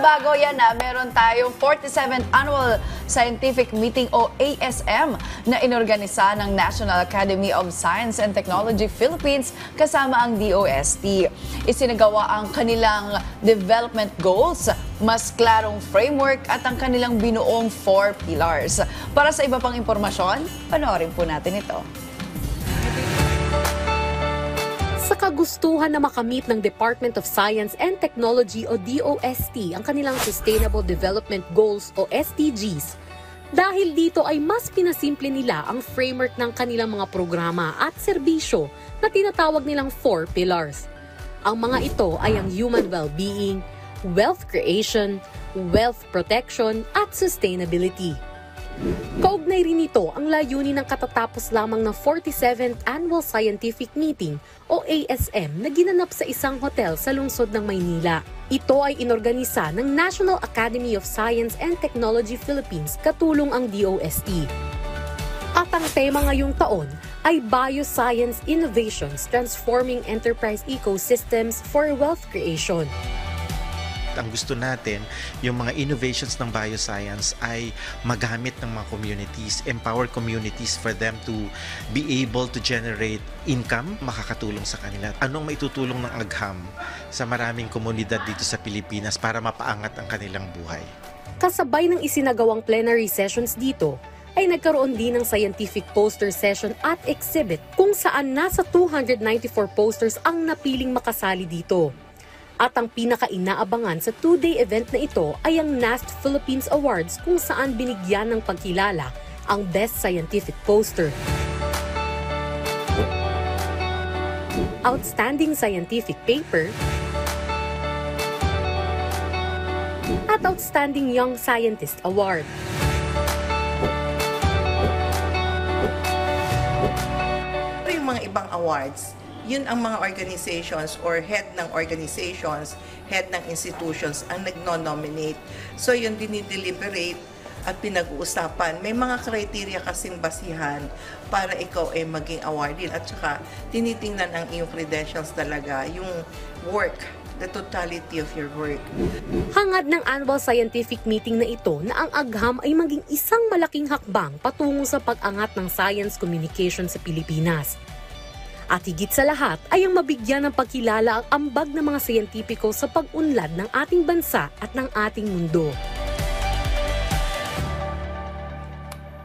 bago yan meron tayong 47th Annual Scientific Meeting o ASM na inorganisa ng National Academy of Science and Technology Philippines kasama ang DOST. Isinagawa ang kanilang development goals, mas klarong framework at ang kanilang binuong 4 pillars. Para sa iba pang impormasyon, panoorin po natin ito. Sa kagustuhan na makamit ng Department of Science and Technology o DOST ang kanilang Sustainable Development Goals o SDGs, dahil dito ay mas pinasimple nila ang framework ng kanilang mga programa at serbisyo na tinatawag nilang 4 pillars. Ang mga ito ay ang human well-being, wealth creation, wealth protection at sustainability. Kaugnay rin ito ang layunin ng katatapos lamang ng 47th Annual Scientific Meeting o ASM na ginanap sa isang hotel sa lungsod ng Maynila. Ito ay inorganisa ng National Academy of Science and Technology Philippines katulong ang DOST. At ang tema ngayong taon ay Bioscience Innovations Transforming Enterprise Ecosystems for Wealth Creation. Ang gusto natin, yung mga innovations ng bioscience ay magamit ng mga communities, empower communities for them to be able to generate income, makakatulong sa kanila. Anong maitutulong ng agham sa maraming komunidad dito sa Pilipinas para mapaangat ang kanilang buhay? Kasabay ng isinagawang plenary sessions dito, ay nagkaroon din ng scientific poster session at exhibit kung saan nasa 294 posters ang napiling makasali dito. At ang pinaka-inaabangan sa 2-day event na ito ay ang NAST Philippines Awards kung saan binigyan ng pagkilala ang Best Scientific Poster, Outstanding Scientific Paper, at Outstanding Young Scientist Award. Yung mga ibang awards, yun ang mga organizations or head ng organizations, head ng institutions ang nagno-nominate. So yun dinideliberate at pinag-uusapan. May mga criteria kasing basihan para ikaw ay maging awardee. At saka tinitingnan ang iyong credentials talaga, yung work, the totality of your work. Hangad ng annual scientific meeting na ito na ang agham ay maging isang malaking hakbang patungo sa pag-angat ng science communication sa Pilipinas. At higit sa lahat ay ang mabigyan ng pagkilala ang ambag ng mga siyentipiko sa pag-unlad ng ating bansa at ng ating mundo.